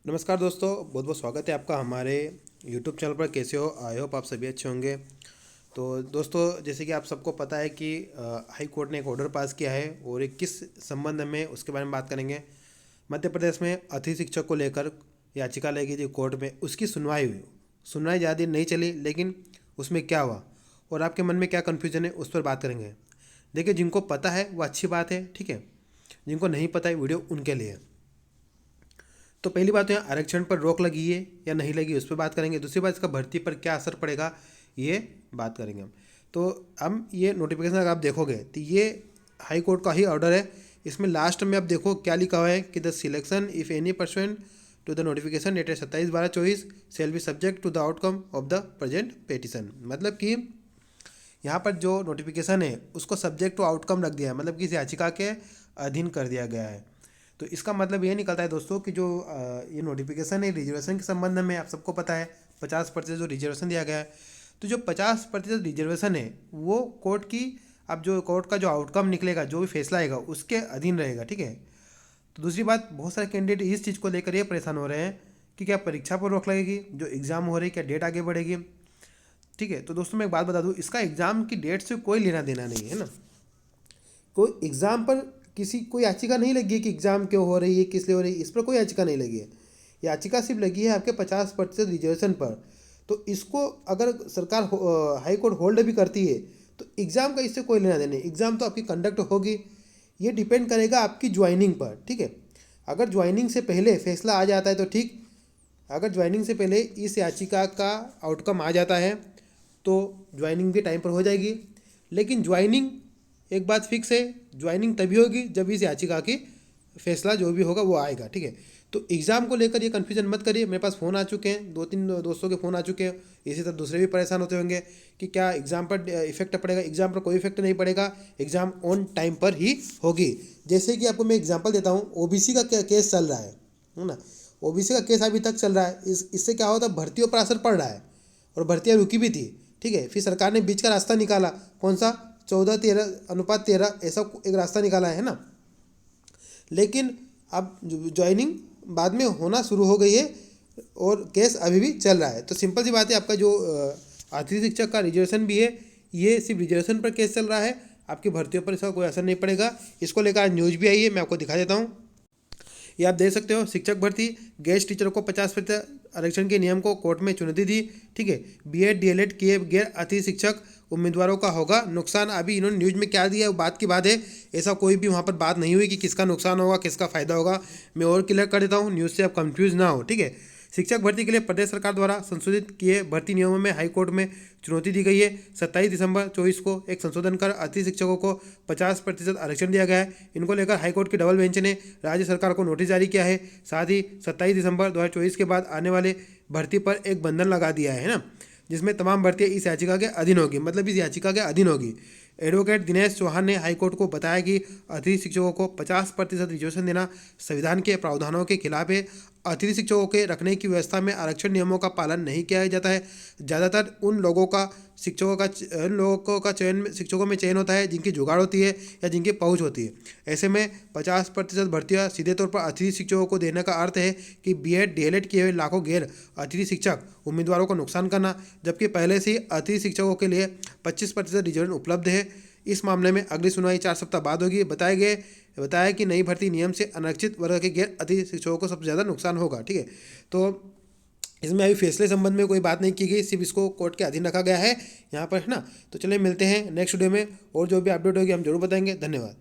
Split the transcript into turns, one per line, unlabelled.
नमस्कार दोस्तों, बहुत बहुत स्वागत है आपका हमारे यूट्यूब चैनल पर। कैसे हो? आई होप आप सभी अच्छे होंगे। तो दोस्तों, जैसे कि आप सबको पता है कि हाई कोर्ट ने एक ऑर्डर पास किया है और एक किस संबंध में उसके बारे में बात करेंगे। मध्य प्रदेश में अतिथि शिक्षक को लेकर याचिका लगी थी कोर्ट में, उसकी सुनवाई हुई। सुनवाई ज़्यादा देर नहीं चली, लेकिन उसमें क्या हुआ और आपके मन में क्या कन्फ्यूजन है उस पर बात करेंगे। देखिए, जिनको पता है वो अच्छी बात है, ठीक है। जिनको नहीं पता है, वीडियो उनके लिए है। तो पहली बात तो यहाँ आरक्षण पर रोक लगी है या नहीं लगी, उस पर बात करेंगे। दूसरी बात, इसका भर्ती पर क्या असर पड़ेगा, ये बात करेंगे हम। तो हम ये नोटिफिकेशन अगर आप देखोगे तो ये हाई कोर्ट का ही ऑर्डर है। इसमें लास्ट में आप देखो क्या लिखा हुआ है कि the selection if any pursuant to the notification dated 27/12/24 shall be subject to the outcome of the present petition. मतलब कि यहाँ पर जो नोटिफिकेशन है उसको सब्जेक्ट टू आउटकम रख दिया है, मतलब कि इस याचिका के अधीन कर दिया गया है। तो इसका मतलब ये निकलता है दोस्तों कि जो ये नोटिफिकेशन है रिजर्वेशन के संबंध में, आप सबको पता है 50% जो रिजर्वेशन दिया गया है। तो जो 50% रिजर्वेशन है वो कोर्ट की, अब जो कोर्ट का जो आउटकम निकलेगा, जो भी फैसला आएगा उसके अधीन रहेगा, ठीक है। तो दूसरी बात, बहुत सारे कैंडिडेट इस चीज़ को लेकर ये परेशान हो रहे हैं कि क्या परीक्षा पर रोक लगेगी, जो एग्ज़ाम हो रही है क्या डेट आगे बढ़ेगी, ठीक है। तो दोस्तों मैं एक बात बता दूं, इसका एग्ज़ाम की डेट से कोई लेना देना नहीं है ना। कोई एग्ज़ाम पर किसी कोई याचिका नहीं लगी है कि एग्ज़ाम क्यों हो रही है, किस लिए हो रही है, इस पर कोई याचिका नहीं लगी है। याचिका सिर्फ लगी है आपके 50% रिजर्वेशन पर। तो इसको अगर सरकार हाई कोर्ट होल्ड भी करती है तो एग्ज़ाम का इससे कोई लेना देना नहीं। एग्ज़ाम तो आपकी कंडक्ट होगी, ये डिपेंड करेगा आपकी ज्वाइनिंग पर, ठीक है। अगर ज्वाइनिंग से पहले फैसला आ जाता है तो ठीक, अगर ज्वाइनिंग से पहले इस याचिका का आउटकम आ जाता है तो ज्वाइनिंग भी टाइम पर हो जाएगी। लेकिन ज्वाइनिंग, एक बात फिक्स है, ज्वाइनिंग तभी होगी जब इस याचिका की फैसला जो भी होगा वो आएगा, ठीक है। तो एग्ज़ाम को लेकर ये कन्फ्यूजन मत करिए। मेरे पास फ़ोन आ चुके हैं, 2-3 दोस्तों के फ़ोन आ चुके हैं। इसी तरह दूसरे भी परेशान होते होंगे कि क्या एग्ज़ाम पर इफेक्ट पड़ेगा। एग्ज़ाम पर कोई इफेक्ट नहीं पड़ेगा, एग्ज़ाम ऑन टाइम पर ही होगी। जैसे कि आपको मैं एग्जांपल देता हूँ, ओबीसी का केस चल रहा है ना। ओबीसी का केस अभी तक चल रहा है। इससे क्या होता है, भर्तियों पर असर पड़ रहा है और भर्तियाँ रुकी भी थी, ठीक है। फिर सरकार ने बीच का रास्ता निकाला, कौन सा, 14:13 ऐसा एक रास्ता निकाला है ना। लेकिन अब ज्वाइनिंग बाद में होना शुरू हो गई है और केस अभी भी चल रहा है। तो सिंपल सी बात है, आपका जो अतिथि शिक्षक का रिजर्वेशन भी है, ये सिर्फ रिजर्वेशन पर केस चल रहा है, आपकी भर्तियों पर इसका कोई असर नहीं पड़ेगा। इसको लेकर आज न्यूज़ भी आई है, मैं आपको दिखा देता हूँ। ये आप देख सकते हो, शिक्षक भर्ती, गेस्ट टीचर को 50% आरक्षण के नियम को कोर्ट में चुनौती दी, ठीक है। बीएड डीएलएड किए गैर अतिथि शिक्षक उम्मीदवारों का होगा नुकसान। अभी इन्होंने न्यूज़ में क्या दिया है वो बात की बात है, ऐसा कोई भी वहाँ पर बात नहीं हुई कि किसका नुकसान होगा किसका फ़ायदा होगा। मैं और क्लियर कर देता हूँ, न्यूज़ से आप कंफ्यूज ना हो, ठीक है। शिक्षक भर्ती के लिए प्रदेश सरकार द्वारा संशोधित किए भर्ती नियमों में हाई कोर्ट में चुनौती दी गई है। 27 दिसंबर 2024 को एक संशोधन कर अतिथि शिक्षकों को 50% आरक्षण दिया गया है। इनको लेकर हाईकोर्ट की डबल बेंच ने राज्य सरकार को नोटिस जारी किया है। साथ ही 27 दिसंबर 2024 के बाद आने वाले भर्ती पर एक बंधन लगा दिया है ना, जिसमें तमाम भर्तियां इस याचिका के अधीन होगी, मतलब इस याचिका के अधीन होगी। एडवोकेट दिनेश चौहान ने हाईकोर्ट को बताया कि अतिथि शिक्षकों को 50% रिजर्वेशन देना संविधान के प्रावधानों के खिलाफ है। अतिथि शिक्षकों के रखने की व्यवस्था में आरक्षण नियमों का पालन नहीं किया जाता है। ज़्यादातर उन लोगों का चयन शिक्षकों में चयन होता है जिनकी जुगाड़ होती है या जिनकी पहुंच होती है। ऐसे में 50% भर्तियाँ सीधे तौर पर अतिथि शिक्षकों को देने का अर्थ है कि बीएड डीएलएड किए हुए लाखों गैर अतिथि शिक्षक उम्मीदवारों को नुकसान करना, जबकि पहले से ही अतिथि शिक्षकों के लिए 25% रिजर्वेशन उपलब्ध है। इस मामले में अगली सुनवाई 4 सप्ताह बाद होगी। बताया कि नई भर्ती नियम से अनारक्षित वर्ग के गैर अतिथि शिक्षकों को सबसे ज़्यादा नुकसान होगा, ठीक है। तो इसमें अभी फैसले संबंध में कोई बात नहीं की गई, सिर्फ इसको कोर्ट के अधीन रखा गया है यहाँ पर, है ना। तो चलिए मिलते हैं नेक्स्ट वीडियो में, और जो भी अपडेट होगी हम जरूर बताएंगे। धन्यवाद।